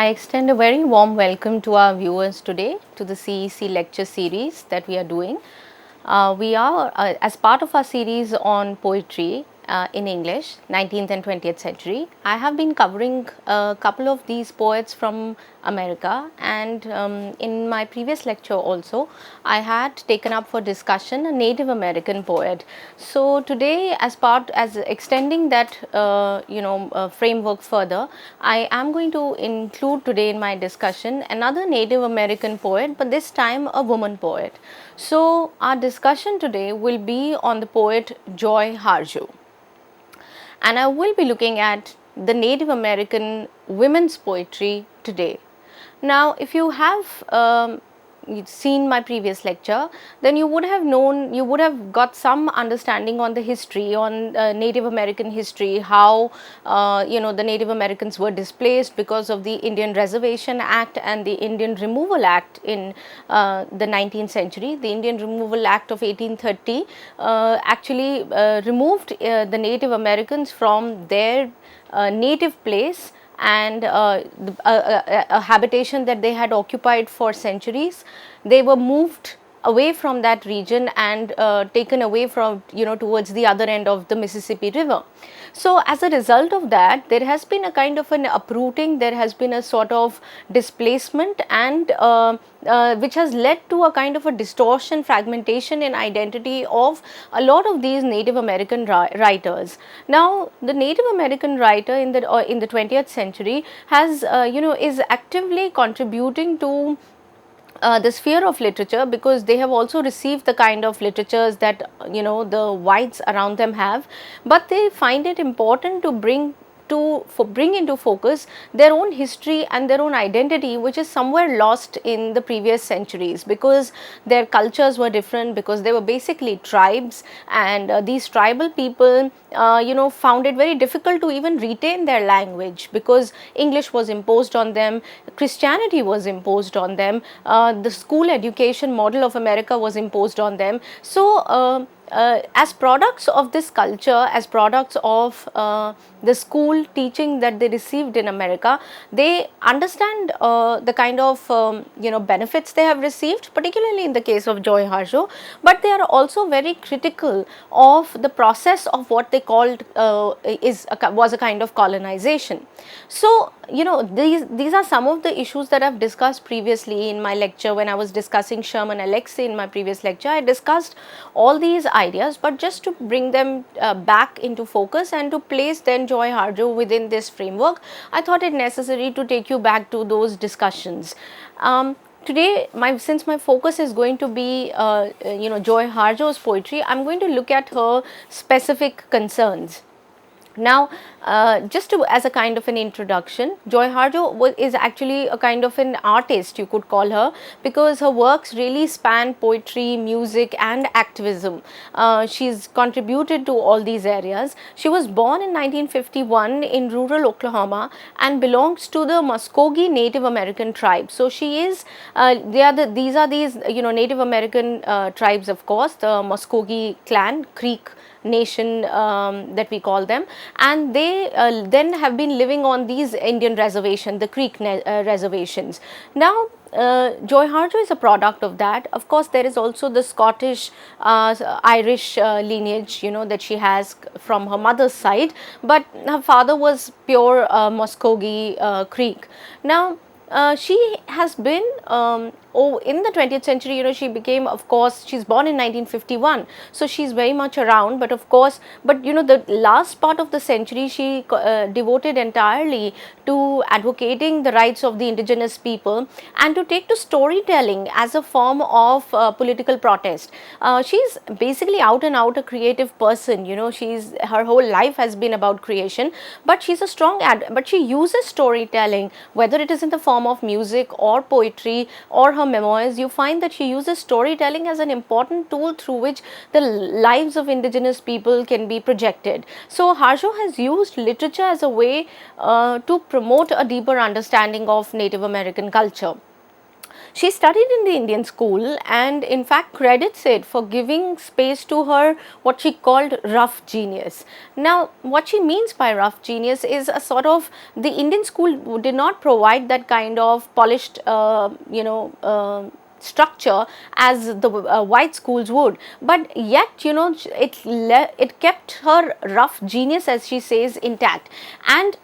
I extend a very warm welcome to our viewers today to the CEC lecture series that we are doing. We are, as part of our series on poetry in English, 19th and 20th century, I have been covering a couple of these poets from America, and in my previous lecture also, I had taken up for discussion a Native American poet. So today, as extending that framework further, I am going to include today in my discussion another Native American poet, but this time a woman poet. So our discussion today will be on the poet Joy Harjo, and I will be looking at the Native American women's poetry today. Now, if you have seen my previous lecture, then you would have got some understanding on the history, on Native American history, how the Native Americans were displaced because of the Indian Reservation Act and the Indian Removal Act in the 19th century. The Indian Removal Act of 1830 actually removed the Native Americans from their native place and a habitation that they had occupied for centuries. They were moved away from that region and taken away from towards the other end of the Mississippi River. So as a result of that, there has been a kind of an uprooting, there has been a sort of displacement, and which has led to a kind of a distortion, fragmentation in identity of a lot of these Native American writers. Now, the Native American writer in the 20th century has is actively contributing to the sphere of literature, because they have also received the kind of literatures that the whites around them have, but they find it important to bring into focus their own history and their own identity, which is somewhere lost in the previous centuries, because their cultures were different, because they were basically tribes, and these tribal people found it very difficult to even retain their language, because English was imposed on them, Christianity was imposed on them, the school education model of America was imposed on them. So as products of this culture, as products of the school teaching that they received in America, they understand the kind of benefits they have received, particularly in the case of Joy Harjo, but they are also very critical of the process of what they called was a kind of colonization. So these are some of the issues that I've discussed previously in my lecture. When I was discussing Sherman Alexie in my previous lecture, I discussed all these ideas, but just to bring them back into focus and to place then Joy Harjo within this framework, I thought it necessary to take you back to those discussions. Today, since my focus is going to be Joy Harjo's poetry, I'm going to look at her specific concerns. Now, just as a kind of an introduction, Joy Harjo is actually a kind of an artist, you could call her, because her works really span poetry, music and activism. She's contributed to all these areas. She was born in 1951 in rural Oklahoma and belongs to the Muskogee Native American tribe. So she is, these are Native American tribes, of course, the Muskogee clan, Creek Nation that we call them, and they then have been living on these Indian reservations, the Creek reservations. Now, Joy Harjo is a product of that. Of course, there is also the Scottish, Irish lineage, that she has from her mother's side, but her father was pure Muskogee Creek. Now, she has been in the 20th century, she became, of course, she's born in 1951, so she's very much around, but of course, the last part of the century she devoted entirely to advocating the rights of the indigenous people and to take to storytelling as a form of political protest. She's basically out and out a creative person, her whole life has been about creation, but she's a strong but she uses storytelling, whether it is in the form of music or poetry or her memoirs. You find that she uses storytelling as an important tool through which the lives of indigenous people can be projected. So Harjo has used literature as a way to promote a deeper understanding of Native American culture. She studied in the Indian school and in fact credits it for giving space to her what she called rough genius. Now what she means by rough genius is a sort of, the Indian school did not provide that kind of polished structure as the white schools would, but yet it kept her rough genius, as she says, intact. And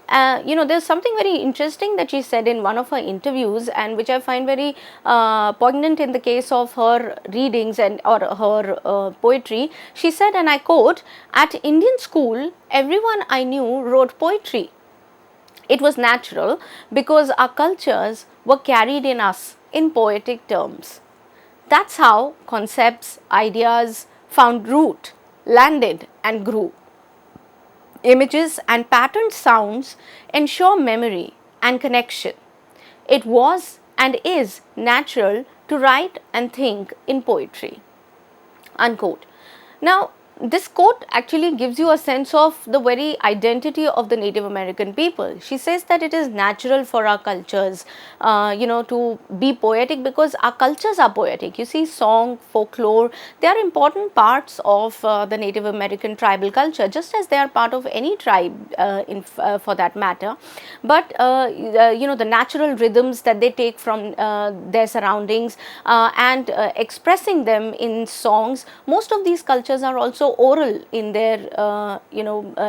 there's something very interesting that she said in one of her interviews, and which I find very poignant in the case of her readings and or her poetry. She said, and I quote, "At Indian school, everyone I knew wrote poetry. It was natural because our cultures were carried in us in poetic terms. That's how concepts, ideas found root, landed and grew. Images and patterned sounds ensure memory and connection. It was and is natural to write and think in poetry." Unquote. Now, this quote actually gives you a sense of the very identity of the Native American people. She says that it is natural for our cultures, to be poetic because our cultures are poetic. You see, song, folklore, they are important parts of the Native American tribal culture, just as they are part of any tribe for that matter. But, the natural rhythms that they take from their surroundings and expressing them in songs, most of these cultures are also oral in their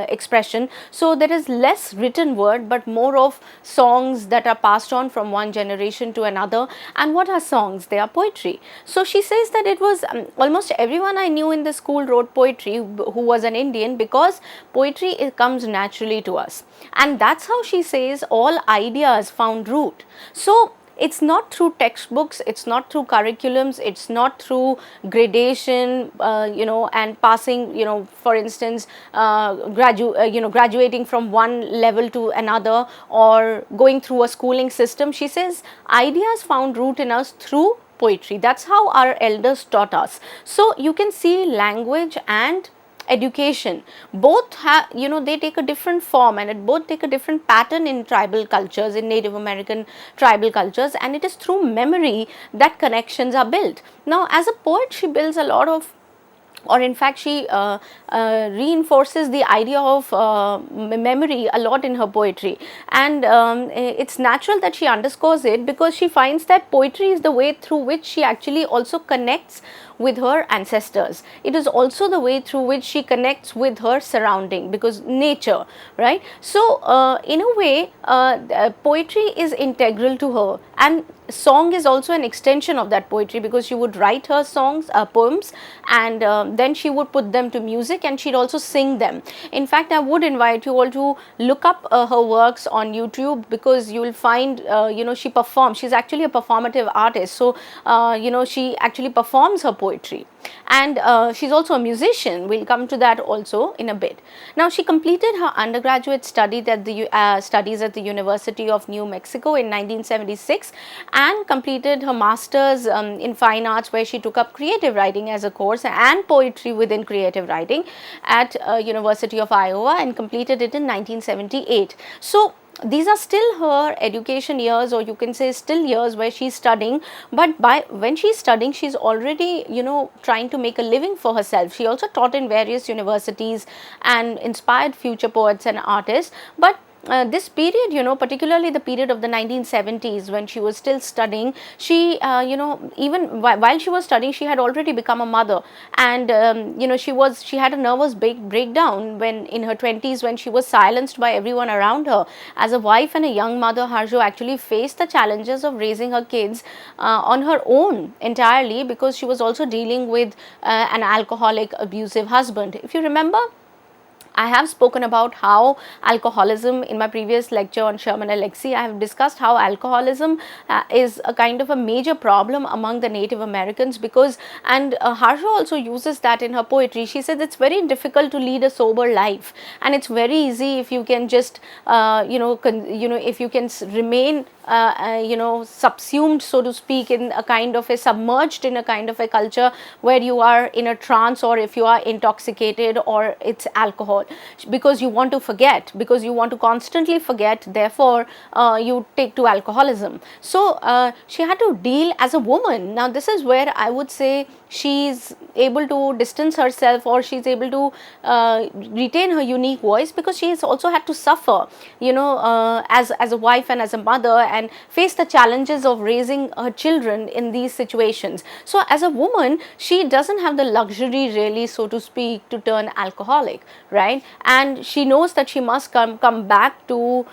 expression. So there is less written word but more of songs that are passed on from one generation to another. And what are songs? They are poetry. So she says that it was almost everyone I knew in the school wrote poetry who was an Indian, because poetry, it comes naturally to us, and that's how she says all ideas found root. So it's not through textbooks, it's not through curriculums, it's not through gradation, and passing, for instance, graduating from one level to another or going through a schooling system. She says ideas found root in us through poetry. That's how our elders taught us. So you can see language and education both have, they take a different form, and it both take a different pattern in tribal cultures, in Native American tribal cultures, and it is through memory that connections are built. Now, as a poet, she builds a lot of, or in fact she reinforces the idea of memory a lot in her poetry, and it's natural that she underscores it because she finds that poetry is the way through which she actually also connects with her ancestors. It is also the way through which she connects with her surrounding, because nature, right? So in a way poetry is integral to her, and song is also an extension of that poetry, because she would write her songs, poems, and then she would put them to music and she'd also sing them. In fact, I would invite you all to look up her works on YouTube, because you will find she performs. She's actually a performative artist, so she actually performs her poetry, and she's also a musician. We'll come to that also in a bit. Now, she completed her undergraduate studies at the University of New Mexico in 1976 and completed her master's in fine arts, where she took up creative writing as a course and poetry within creative writing at University of Iowa, and completed it in 1978. So these are still her education years, or you can say still years where she's studying, but when she's studying, she's already trying to make a living for herself. She also taught in various universities and inspired future poets and artists. But this period, particularly the period of the 1970s, when she was still studying, she, even while she was studying, she had already become a mother, and she had a nervous breakdown when in her 20s, when she was silenced by everyone around her. As a wife and a young mother, Harjo actually faced the challenges of raising her kids on her own entirely, because she was also dealing with an alcoholic, abusive husband. If you remember, I have spoken about how alcoholism in my previous lecture on Sherman Alexie. I have discussed how alcoholism is a kind of a major problem among the Native Americans, because, and Harjo also uses that in her poetry. She says it's very difficult to lead a sober life, and it's very easy if you can just if you can remain subsumed, so to speak, in a kind of a submerged in a kind of a culture where you are in a trance, or if you are intoxicated, or it's alcohol. alcohol, because you want to forget, because you want to constantly forget, therefore you take to alcoholism. So she had to deal as a woman. Now this is where I would say she's able to distance herself, or she's able to retain her unique voice, because she has also had to suffer, as a wife and as a mother, and face the challenges of raising her children in these situations. So as a woman, she doesn't have the luxury really, so to speak, to turn alcoholic, right? And she knows that she must come back to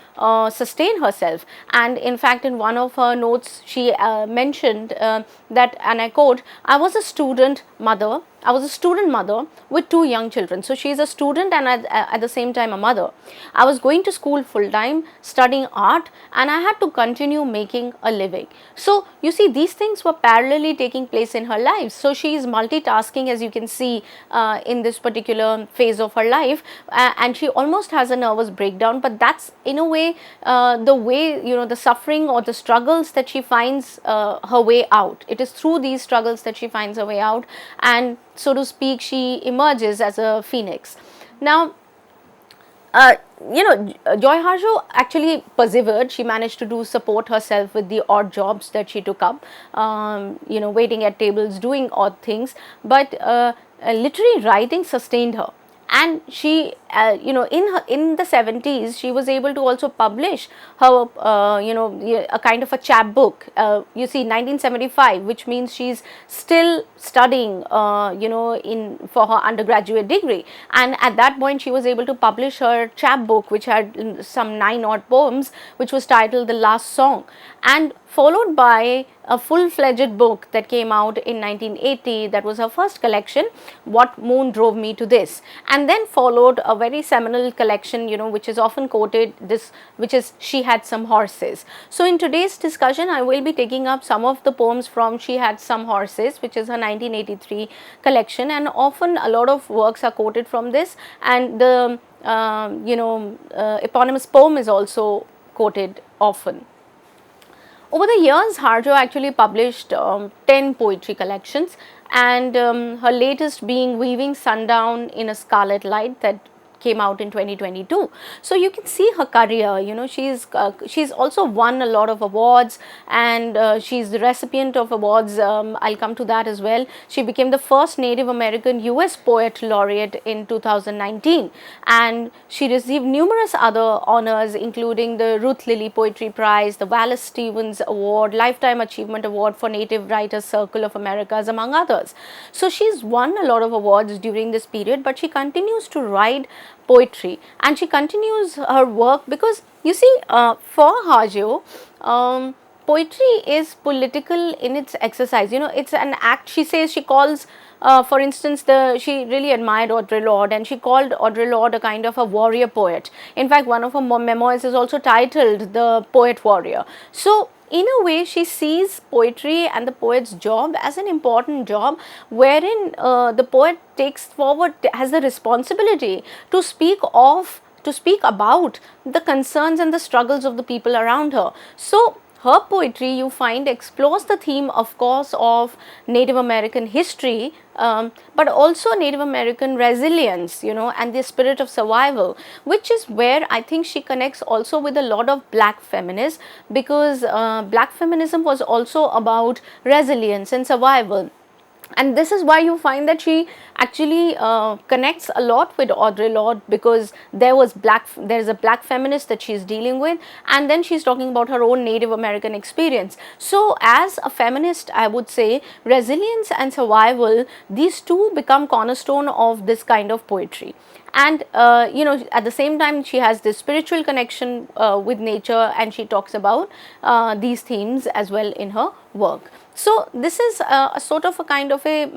sustain herself. And in fact, in one of her notes, she mentioned that, and I quote, "I was a student mother. I was a student mother with 2 young children." So she is a student and at the same time a mother. "I was going to school full time, studying art, and I had to continue making a living." So you see, these things were parallelly taking place in her life. So she is multitasking, as you can see in this particular phase of her life, and she almost has a nervous breakdown. But that's in a way the way, the suffering or the struggles that she finds her way out. It is through these struggles that she finds her way out, and so to speak, she emerges as a phoenix. Now, Joy Harjo actually persevered. She managed to support herself with the odd jobs that she took up, waiting at tables, doing odd things. But literary writing sustained her. And she, in the 70s, she was able to also publish her, a kind of a chapbook. You see, 1975, which means she's still studying, for her undergraduate degree. And at that point, she was able to publish her chapbook, which had some 9 odd poems, which was titled "The Last Song," and followed by a full-fledged book that came out in 1980. That was her first collection, "What Moon Drove Me to This," and then followed a very seminal collection, which is often quoted, which is "She Had Some Horses." So in today's discussion, I will be taking up some of the poems from "She Had Some Horses," which is her 1983 collection, and often a lot of works are quoted from this, and the eponymous poem is also quoted often. Over the years, Harjo actually published 10 poetry collections, and her latest being "Weaving Sundown in a Scarlet Light," that came out in 2022. So you can see her career. She's also won a lot of awards, and she's the recipient of awards. I'll come to that as well. She became the first Native American US Poet Laureate in 2019, and she received numerous other honors, including the Ruth Lilly Poetry Prize, the Wallace Stevens Award, Lifetime Achievement Award for Native Writers Circle of Americas, among others. So she's won a lot of awards during this period, but she continues to write poetry, and she continues her work, because you see, for Harjo, poetry is political in its exercise. It's an act. She says, she calls, for instance, she really admired Audre Lorde, and she called Audre Lorde a kind of a warrior poet. In fact, one of her memoirs is also titled "The Poet Warrior." So in a way, she sees poetry and the poet's job as an important job, wherein the poet has the responsibility to speak about the concerns and the struggles of the people around her. So her poetry, you find, explores the theme, of course, of Native American history, but also Native American resilience, and the spirit of survival, which is where I think she connects also with a lot of black feminists, because black feminism was also about resilience and survival. And this is why you find that she actually connects a lot with Audre Lorde, because there is a black feminist that she is dealing with, and then she's talking about her own Native American experience. So as a feminist, I would say resilience and survival, these two become cornerstone of this kind of poetry. And at the same time, she has this spiritual connection with nature, and she talks about these themes as well in her work. So this is a sort of a kind of a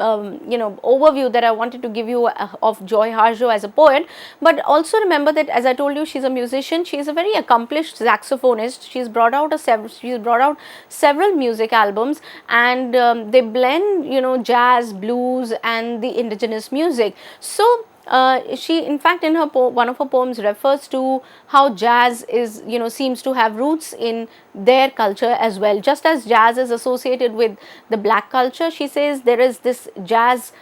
overview that I wanted to give you of Joy Harjo as a poet. But also remember that, as I told you, she's a musician. She is a very accomplished saxophonist. She's brought out several music albums, and they blend jazz, blues, and the indigenous music. So she, in fact, in her one of her poems refers to how jazz is, seems to have roots in their culture as well. Just as jazz is associated with the black culture, she says there is this jazz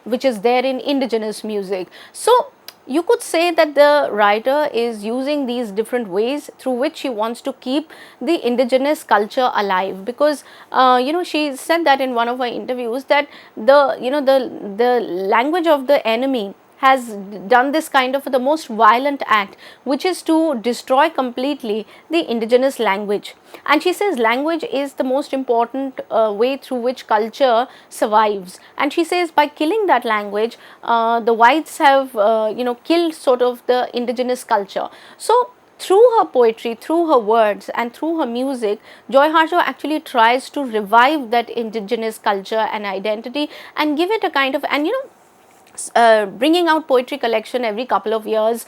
which is there in indigenous music. So you could say that the writer is using these different ways through which she wants to keep the indigenous culture alive, because she said that in one of her interviews that the language of the enemy has done this kind of the most violent act, which is to destroy completely the indigenous language. And she says language is the most important way through which culture survives. And she says by killing that language, the whites have killed sort of the indigenous culture. So through her poetry, through her words and through her music, Joy Harjo actually tries to revive that indigenous culture and identity and give it a kind of, and bringing out poetry collection every couple of years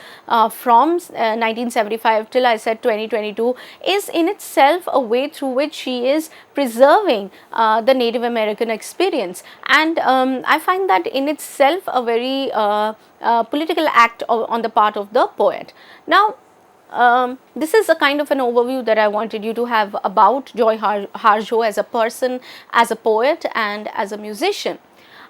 from 1975 till I said 2022 is in itself a way through which she is preserving the Native American experience. And I find that in itself a very political act on the part of the poet. Now, this is a kind of an overview that I wanted you to have about Joy Harjo as a person, as a poet and as a musician.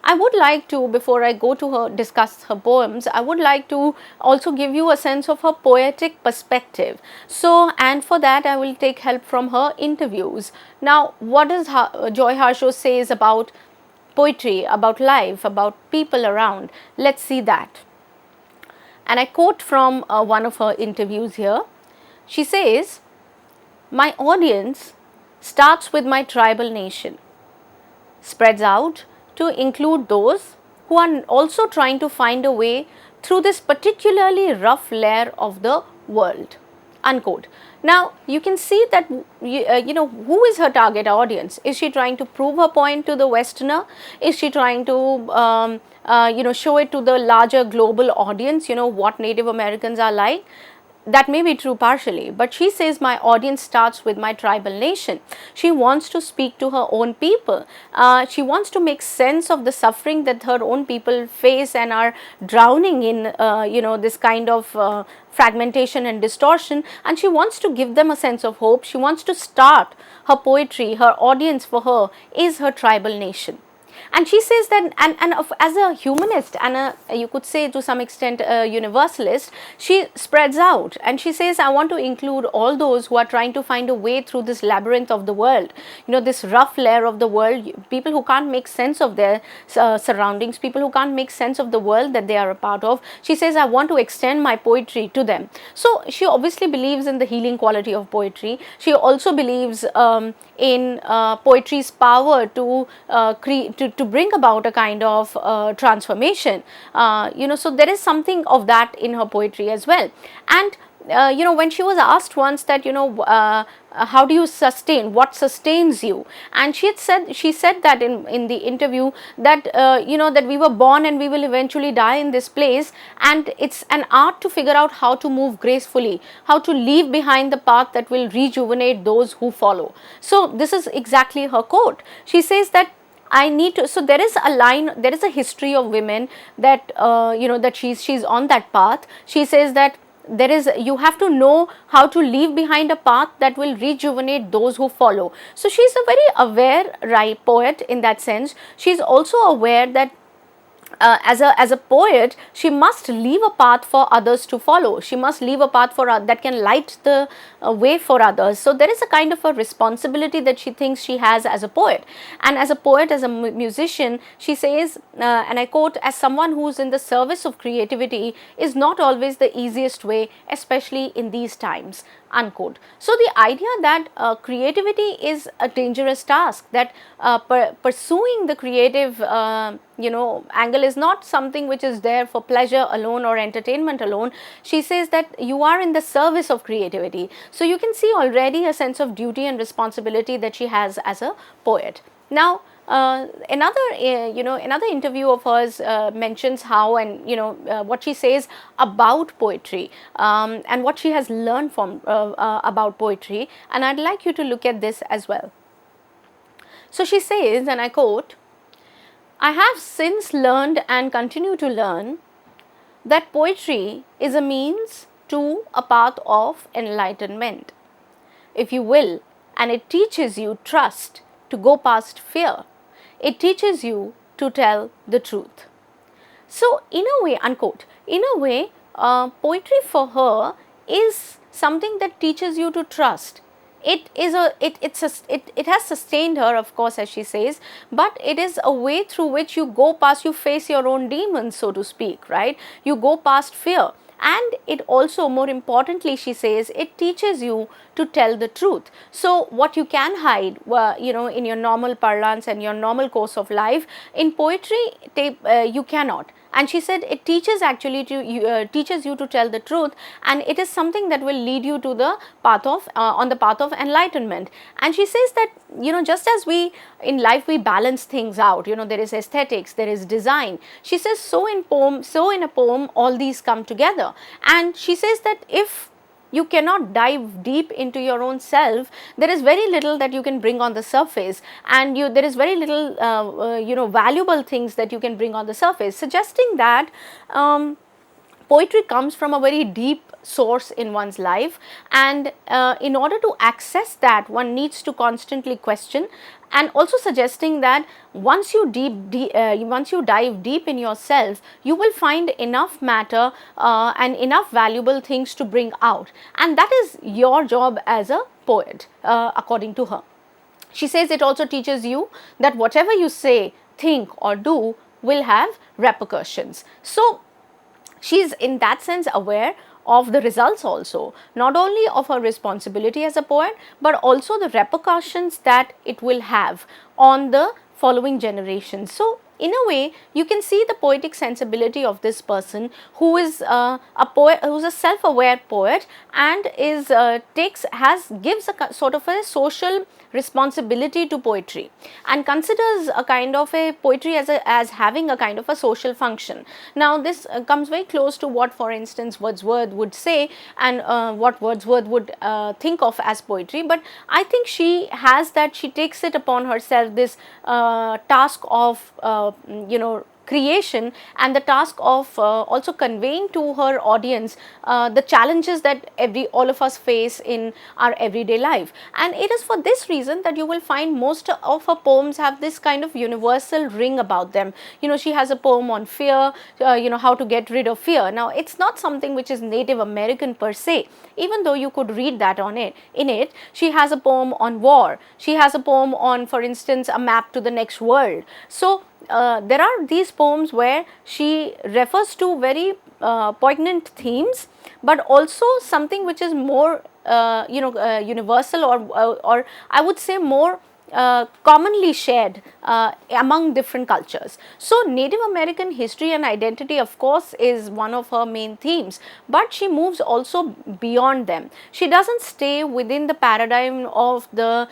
I would like to, before I go to her, discuss her poems, I would like to also give you a sense of her poetic perspective. So, and for that I will take help from her interviews. Now, what does Joy Harjo says about poetry, about life, about people around? Let's see that. And I quote from one of her interviews here. She says, "My audience starts with my tribal nation, spreads out to include those who are also trying to find a way through this particularly rough layer of the world." Unquote. Now, you can see that, who is her target audience? Is she trying to prove her point to the Westerner? Is she trying to, show it to the larger global audience, what Native Americans are like? That may be true partially, but she says my audience starts with my tribal nation. She wants to speak to her own people. She wants to make sense of the suffering that her own people face and are drowning in, this kind of fragmentation and distortion, and she wants to give them a sense of hope. She wants to start her poetry, her audience for her is her tribal nation. And she says that, and as a humanist and you could say to some extent a universalist, she spreads out and she says, I want to include all those who are trying to find a way through this labyrinth of the world, this rough layer of the world, people who can't make sense of their surroundings, people who can't make sense of the world that they are a part of. She says, I want to extend my poetry to them. So she obviously believes in the healing quality of poetry. She also believes in poetry's power to to bring about a kind of transformation. So there is something of that in her poetry as well. And when she was asked once that, how do you sustain, what sustains you? And she said that in the interview that, that we were born and we will eventually die in this place, and it's an art to figure out how to move gracefully, how to leave behind the path that will rejuvenate those who follow. So this is exactly her quote. She says that I need to, so there is a line, there is a history of women that, that she's on that path. She says that there is, you have to know how to leave behind a path that will rejuvenate those who follow. So she's a very aware poet in that sense. She's also aware that as a poet, she must leave a path for others to follow. She must leave a path for that can light the way for others. So there is a kind of a responsibility that she thinks she has as a poet. And as a poet, as a musician, she says, and I quote, as someone who's in the service of creativity is not always the easiest way, especially in these times. Unquote. So the idea that creativity is a dangerous task, that pursuing the creative angle is not something which is there for pleasure alone or entertainment alone. She says that you are in the service of creativity. So you can see already a sense of duty and responsibility that she has as a poet. Now, another interview of hers mentions how, and what she says about poetry and what she has learned from about poetry, and I'd like you to look at this as well. So she says, and I quote, I have since learned and continue to learn that poetry is a means to a path of enlightenment, if you will, and it teaches you trust to go past fear. It teaches you to tell the truth. So in a way, unquote, in a way, poetry for her is something that teaches you to trust. It is it has sustained her, of course, as she says, but it is a way through which you go past, you face your own demons, so to speak, right? You go past fear. And it also, more importantly, she says, it teaches you to tell the truth. So what you can hide, you know, in your normal parlance and your normal course of life, in poetry you cannot. And she said it teaches actually teaches you to tell the truth, and it is something that will lead you to the path of on the path of enlightenment. And she says that, you know, just as we in life we balance things out, you know, there is aesthetics, there is design. She says so in a poem all these come together. And she says that if you cannot dive deep into your own self, there is very little that you can bring on the surface, and there is very little you know, valuable things that you can bring on the surface, suggesting that poetry comes from a very deep source in one's life, and in order to access that, one needs to constantly question, and also suggesting that once you dive deep in yourself, you will find enough matter and enough valuable things to bring out, and that is your job as a poet, according to her. She says it also teaches you that whatever you say, think or do will have repercussions. So she is in that sense aware of the results also, not only of her responsibility as a poet, but also the repercussions that it will have on the following generations. So in a way, you can see the poetic sensibility of this person, who is a poet, who is a self-aware poet, and is gives a sort of a social responsibility to poetry, and considers a kind of a poetry as having a kind of a social function. Now this comes very close to what, for instance, Wordsworth would say, and what Wordsworth would think of as poetry. But I think she has that, she takes it upon herself, this task of you know, creation, and the task of also conveying to her audience the challenges that all of us face in our everyday life. And it is for this reason that you will find most of her poems have this kind of universal ring about them. You know, she has a poem on fear, you know, how to get rid of fear. Now it's not something which is Native American per se, even though you could read that in it. She has a poem on war, she has a poem on, for instance, a map to the next world. So there are these poems where she refers to very poignant themes, but also something which is more you know, universal, or I would say more commonly shared among different cultures. So Native American history and identity, of course, is one of her main themes, but she moves also beyond them. She doesn't stay within the paradigm of the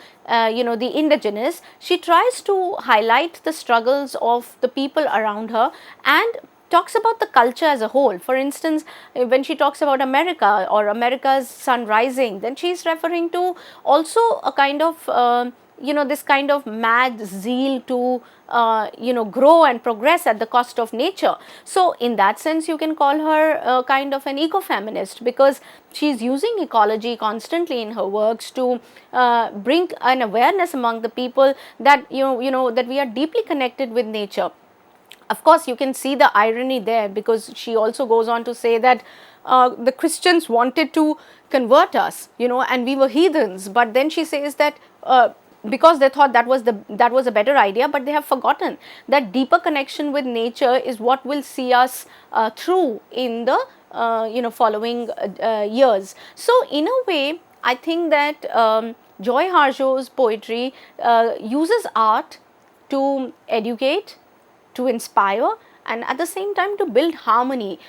you know, the indigenous. She tries to highlight the struggles of the people around her and talks about the culture as a whole. For instance, when she talks about America or America's sun rising, then she is referring to also a kind of you know, this kind of mad zeal to you know, grow and progress at the cost of nature. So in that sense, you can call her kind of an ecofeminist, because she is using ecology constantly in her works to bring an awareness among the people that you know that we are deeply connected with nature. Of course, you can see the irony there, because she also goes on to say that the Christians wanted to convert us, you know, and we were heathens. But then she says that because they thought that was a better idea, but they have forgotten that deeper connection with nature is what will see us through in the you know, following years. So in a way, I think that Joy Harjo's poetry uses art to educate, to inspire, and at the same time to build harmony.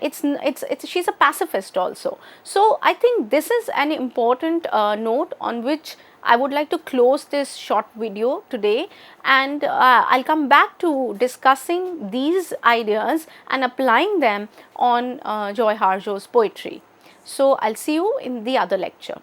She's a pacifist also. So I think this is an important note on which I would like to close this short video today, and I'll come back to discussing these ideas and applying them on Joy Harjo's poetry. So I'll see you in the other lecture.